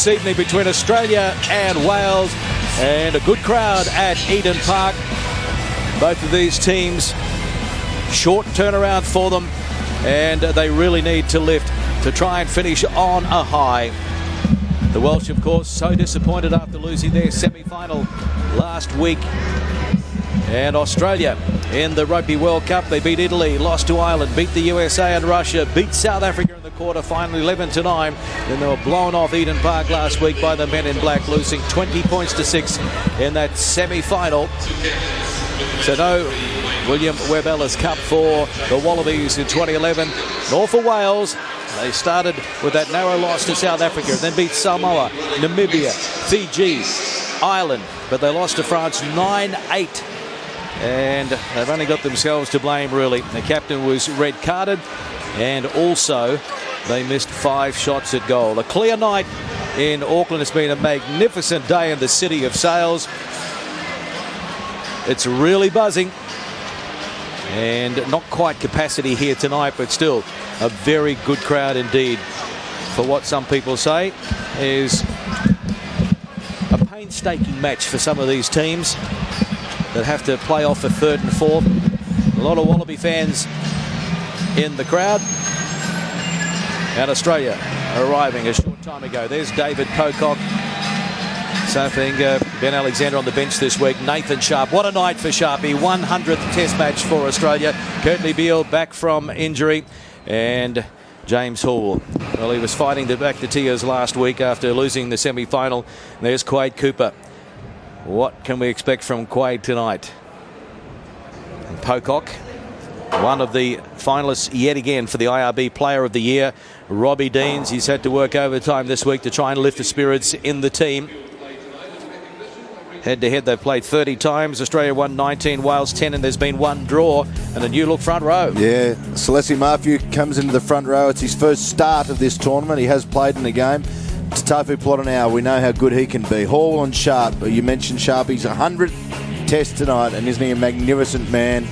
this evening between Australia and Wales, and a good crowd at Eden Park. Both of these teams, short turnaround for them, and they really need to lift to try and finish on a high. The Welsh, of course, so disappointed after losing their semi-final last week. And Australia in the Rugby World Cup, they beat Italy, lost to Ireland, beat the USA and Russia, beat South Africa in the quarter final 11-9. Then they were blown off Eden Park last week by the men in black, losing 20 points to 6 in that semi-final. So no William Webb Ellis Cup for the Wallabies in 2011. Nor for Wales. They started with that narrow loss to South Africa, then beat Samoa, Namibia, Fiji, Ireland, but they lost to France 9-8. And they've only got themselves to blame, really. The captain was red carded, and also they missed 5 shots at goal. A clear night in Auckland. It's been a magnificent day in the city of sails. It's really buzzing, and not quite capacity here tonight, but still a very good crowd indeed for what some people say is a painstaking match for some of these teams that have to play off a third and fourth. A lot of Wallaby fans in the crowd. And Australia arriving a short time ago. There's David Pocock. Something Ben Alexander on the bench this week. Nathan Sharp. What a night for Sharpie. 100th test match for Australia. Curtly Beale back from injury. And James Hall. Well, he was fighting back to tears last week after losing the semi-final. There's Quade Cooper. What can we expect from Quade tonight? And Pocock, one of the finalists yet again for the IRB Player of the Year. Robbie Deans, he's had to work overtime this week to try and lift the spirits in the team. Head-to-head, they've played 30 times. Australia won 19, Wales 10, and there's been 1 draw and a new look front row. Yeah, Celeste Matthew comes into the front row. It's his first start of this tournament. He has played in the game. Tafu Plotinow, we know how good he can be. Hall and Sharp, you mentioned Sharp, he's 100th test tonight, and isn't he a magnificent man?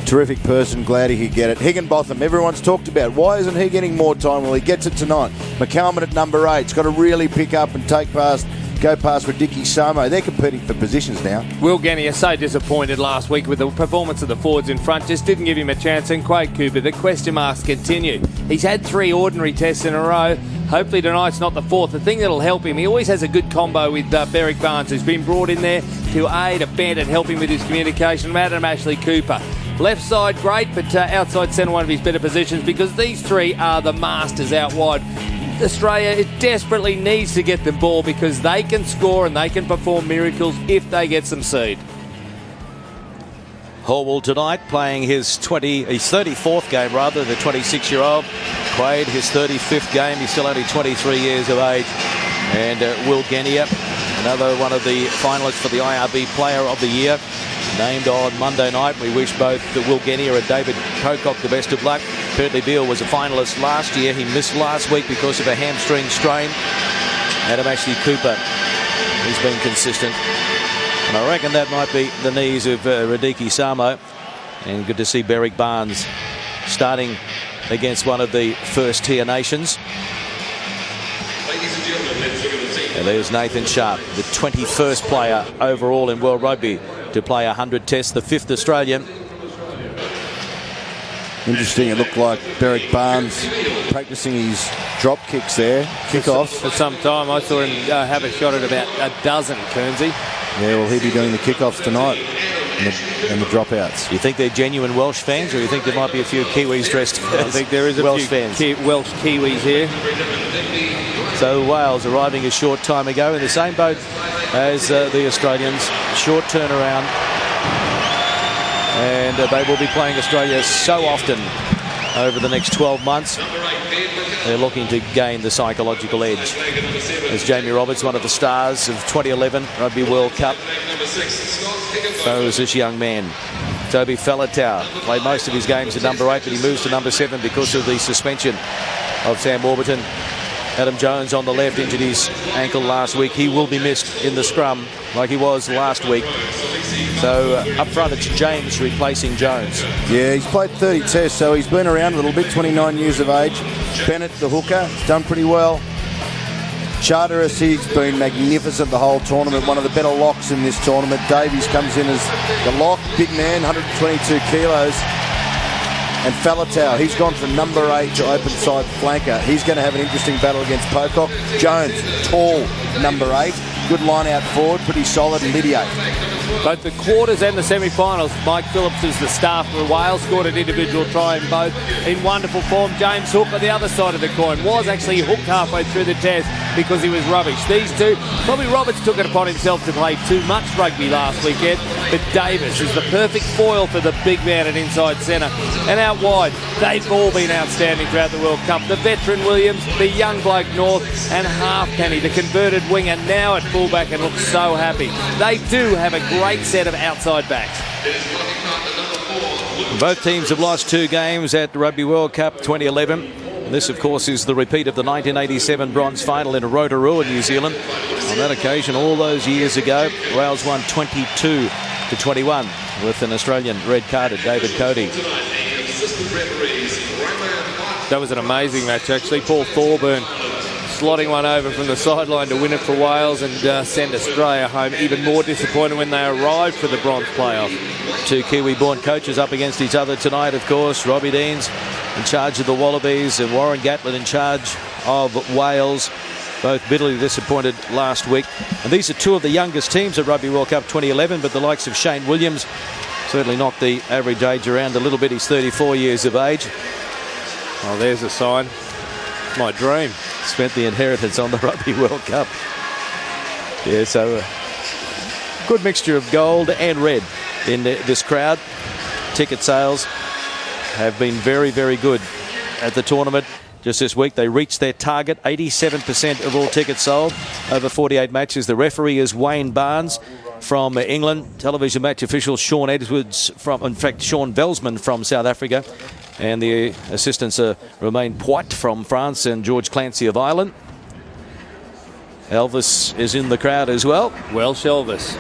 Terrific person, glad he could get it. Higginbotham, everyone's talked about. Why isn't he getting more time? Well, he gets it tonight. McCalman at number 8's got to really pick up and go past Radicki Samo. They're competing for positions now. Will Genia so disappointed last week with the performance of the forwards in front. Just didn't give him a chance. And Quade Cooper, the question marks continue. He's had 3 ordinary tests in a row. Hopefully tonight's not the 4th. The thing that'll help him, he always has a good combo with Berwick Barnes, who's been brought in there to aid, abet and help him with his communication. Adam Ashley Cooper. Left side, great, but outside centre, one of his better positions, because these 3 are the masters out wide. Australia desperately needs to get the ball because they can score and they can perform miracles if they get some seed. Horwell tonight playing his 34th game, rather, the 26-year-old. Quade, his 35th game. He's still only 23 years of age. And Will Genia, another one of the finalists for the IRB Player of the Year, named on Monday night. We wish both Will Genia and David Pocock the best of luck. Curtly Beale was a finalist last year. He missed last week because of a hamstring strain. Adam Ashley Cooper, he's been consistent. And I reckon that might be the knees of Radicki Samo. And good to see Berwick Barnes starting against one of the first-tier nations. And there's Nathan Sharp, the 21st player overall in World Rugby to play 100 tests, the 5th Australian. Interesting, it looked like Berwick Barnes practicing his drop kicks there, kickoffs. For some time, I saw him have a shot at about a dozen, Kernsey. Yeah, well, he'll be doing the kickoffs tonight and the dropouts. You think they're genuine Welsh fans, or you think there might be a few Kiwis dressed as I think there is a Welsh few fans? Welsh Kiwis here. So Wales arriving a short time ago in the same boat as the Australians. Short turnaround. And they will be playing Australia so often over the next 12 months. They're looking to gain the psychological edge. As Jamie Roberts, one of the stars of 2011 Rugby World Cup. So is this young man. Toby Faletau played most of his games at number 8, but he moves to number 7 because of the suspension of Sam Warburton. Adam Jones on the left injured his ankle last week. He will be missed in the scrum like he was last week. So up front it's James replacing Jones. Yeah, he's played 30 tests, so he's been around a little bit, 29 years of age. Bennett, the hooker, done pretty well. Charteris, he's been magnificent the whole tournament. One of the better locks in this tournament. Davies comes in as the lock, big man, 122 kilos. And Falatau, he's gone from number 8 to open side flanker. He's going to have an interesting battle against Pocock. Jones, tall, number 8. Good line out forward, pretty solid, and Lydiate. Both the quarters and the semi-finals, Mike Phillips is the star for Wales, scored an individual try in both in wonderful form. James Hook on the other side of the coin was actually hooked halfway through the test because he was rubbish. These two, probably Roberts took it upon himself to play too much rugby last weekend, but Davis is the perfect foil for the big man at inside centre. And out wide, they've all been outstanding throughout the World Cup. The veteran Williams, the young bloke North, and Halfpenny, the converted winger, now at fullback and looks so happy. They do have a great set of outside backs. Both teams have lost 2 games at the Rugby World Cup 2011. And this, of course, is the repeat of the 1987 bronze final in Rotorua, New Zealand. On that occasion, all those years ago, Wales won 22-21 with an Australian red-carded David Cody. That was an amazing match, actually. Paul Thorburn slotting one over from the sideline to win it for Wales and send Australia home. Even more disappointed when they arrived for the bronze playoff. 2 Kiwi-born coaches up against each other tonight, of course. Robbie Deans in charge of the Wallabies and Warren Gatlin in charge of Wales. Both bitterly disappointed last week. And these are 2 of the youngest teams at Rugby World Cup 2011, but the likes of Shane Williams certainly knocked the average age around a little bit. He's 34 years of age. Oh, there's a sign. My dream. Spent the inheritance on the Rugby World Cup. Yeah, so good mixture of gold and red in this crowd. Ticket sales have been very, very good at the tournament. Just this week, they reached their target. 87% of all tickets sold over 48 matches. The referee is Wayne Barnes from England. Television match official Sean Edwards Sean Velsman from South Africa. And the assistants are Romain Poit from France and George Clancy of Ireland. Elvis is in the crowd as well. Welsh Elvis.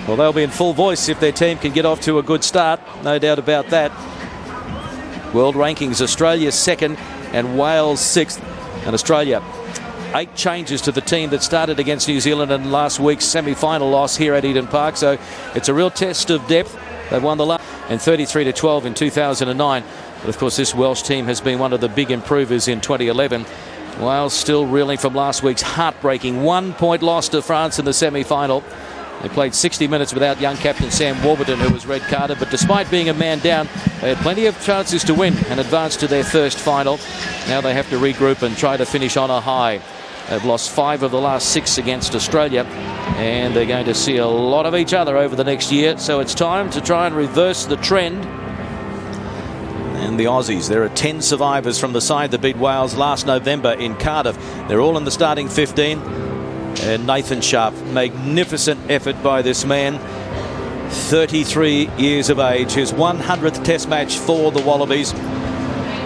Well, they'll be in full voice if their team can get off to a good start. No doubt about that. World rankings, Australia 2nd and Wales 6th. And Australia, 8 changes to the team that started against New Zealand in last week's semi-final loss here at Eden Park. So it's a real test of depth. They've won the last and 33-12 in 2009. But of course, this Welsh team has been one of the big improvers in 2011. Wales still reeling from last week's heartbreaking 1-point loss to France in the semi-final. They played 60 minutes without young captain Sam Warburton, who was red-carded. But despite being a man down, they had plenty of chances to win and advance to their first final. Now they have to regroup and try to finish on a high. They've lost 5 of the last 6 against Australia, and they're going to see a lot of each other over the next year. So it's time to try and reverse the trend. And the Aussies, there are 10 survivors from the side that beat Wales last November in Cardiff. They're all in the starting 15. And Nathan Sharp, magnificent effort by this man. 33 years of age, his 100th test match for the Wallabies.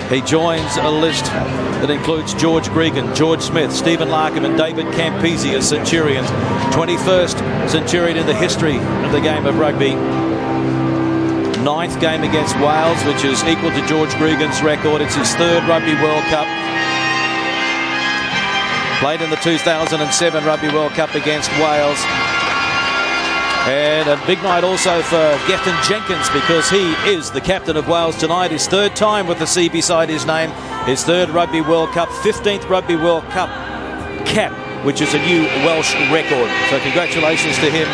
He joins a list that includes George Gregan, George Smith, Stephen Larkham and David Campese as Centurions. 21st Centurion in the history of the game of rugby. 9th game against Wales, which is equal to George Gregan's record. It's his 3rd Rugby World Cup. Played in the 2007 Rugby World Cup against Wales. And a big night also for Gethin Jenkins, because he is the captain of Wales tonight. His 3rd time with the C beside his name. His 3rd Rugby World Cup, 15th Rugby World Cup cap, which is a new Welsh record. So congratulations to him.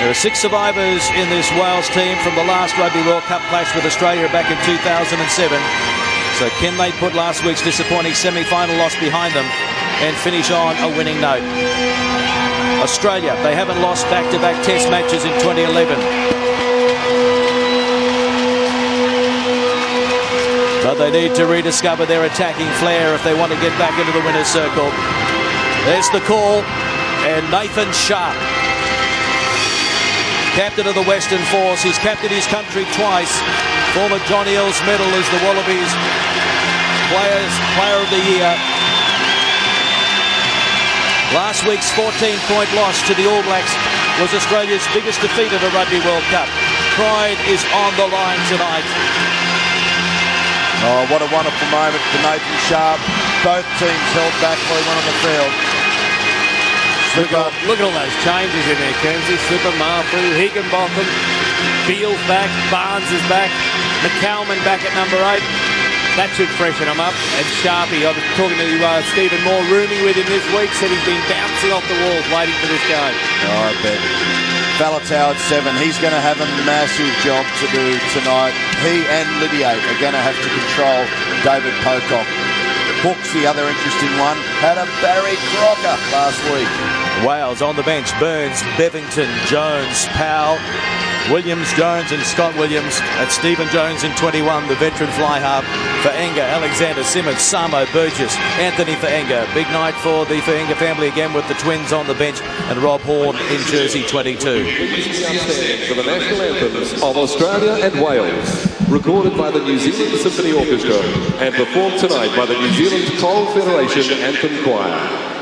There are 6 survivors in this Wales team from the last Rugby World Cup clash with Australia back in 2007. So can they put last week's disappointing semi-final loss behind them and finish on a winning note? Australia, they haven't lost back-to-back test matches in 2011. But they need to rediscover their attacking flair if they want to get back into the winner's circle. There's the call, and Nathan Sharp, captain of the Western Force. He's captained his country twice. Former John Eales medal is the Wallabies Player of the Year. Last week's 14-point loss to the All Blacks was Australia's biggest defeat at a Rugby World Cup. Pride is on the line tonight. Oh, what a wonderful moment for Nathan Sharp. Both teams held back while he went on the field. Look at all those changes in there, Kenzie. Slipper, Marfu, Higginbotham, Beale's back, Barnes is back, McCalman back at number 8. That should freshen him up. And Sharpie, I was talking to Stephen Moore, rooming with him this week, said he's been bouncing off the walls waiting for this game. Oh, I bet. Falatau at 7. He's going to have a massive job to do tonight. He and Lydiate are going to have to control David Pocock. Hooks, the other interesting one, had a Barry Crocker last week. Wales on the bench. Burns, Bevington, Jones, Powell, Williams, Jones and Scott Williams. At Stephen Jones in 21, the veteran fly half. Faenga, Alexander, Simmons, Samo, Burgess, Anthony Faenga. Big night for the Faenga family again with the twins on the bench and Rob Horn in jersey 22. For the national anthems of Australia and Wales, recorded by the New Zealand Symphony Orchestra and performed tonight by the New Zealand Choral Federation Anthem Choir.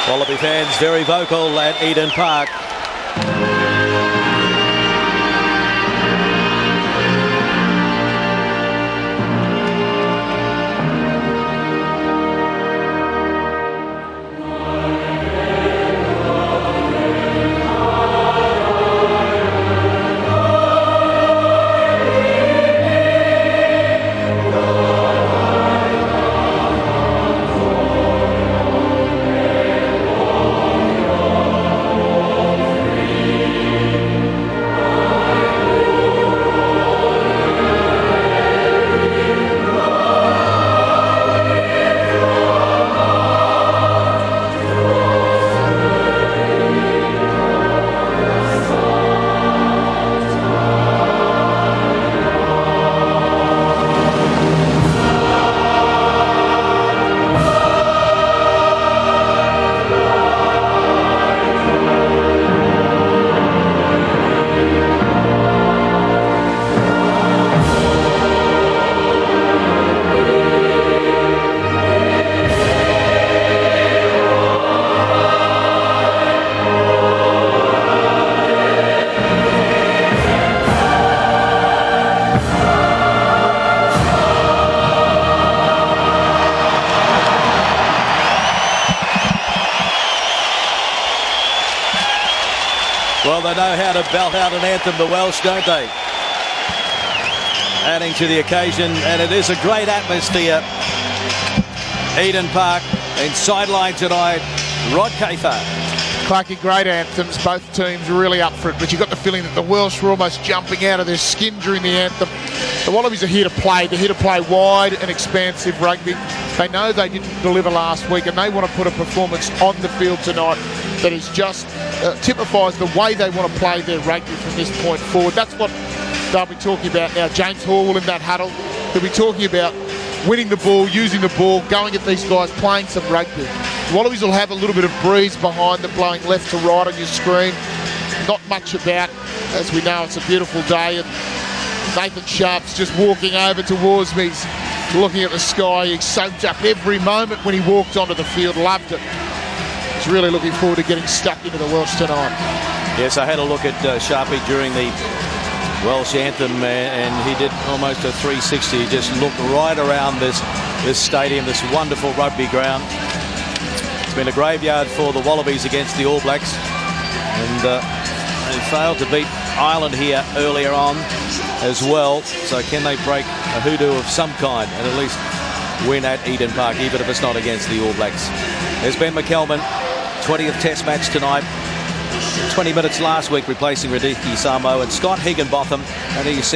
Wallaby fans very vocal at Eden Park. Well, they know how to belt out an anthem, the Welsh, don't they? Adding to the occasion, and it is a great atmosphere. Eden Park and sideline tonight, Rod Kafer. Clarkie, great anthems, both teams really up for it, but you got the feeling that the Welsh were almost jumping out of their skin during the anthem. The Wallabies are here to play. They're here to play wide and expansive rugby. They know they didn't deliver last week, and they want to put a performance on the field tonight that is just typifies the way they want to play their rugby from this point forward. That's what they'll be talking about now. James Horwell in that huddle. He'll be talking about winning the ball, using the ball, going at these guys, playing some rugby. The Wallabies will have a little bit of breeze behind them, blowing left to right on your screen. Not much about, as we know, it's a beautiful day, and Nathan Sharp's just walking over towards me. He's looking at the sky. He soaked up every moment when he walked onto the field. Loved it. He's really looking forward to getting stuck into the Welsh tonight. Yes, I had a look at Sharpie during the Welsh anthem, and he did almost a 360. He just looked right around this stadium, this wonderful rugby ground. been a graveyard for the Wallabies against the All Blacks, and they failed to beat Ireland here earlier on as well. So can they break a hoodoo of some kind and at least win at Eden Park, even if it's not against the All Blacks? There's Ben McKelman, 20th Test match tonight. 20 minutes last week replacing Radiki Samo, and Scott Higginbotham, and he's second.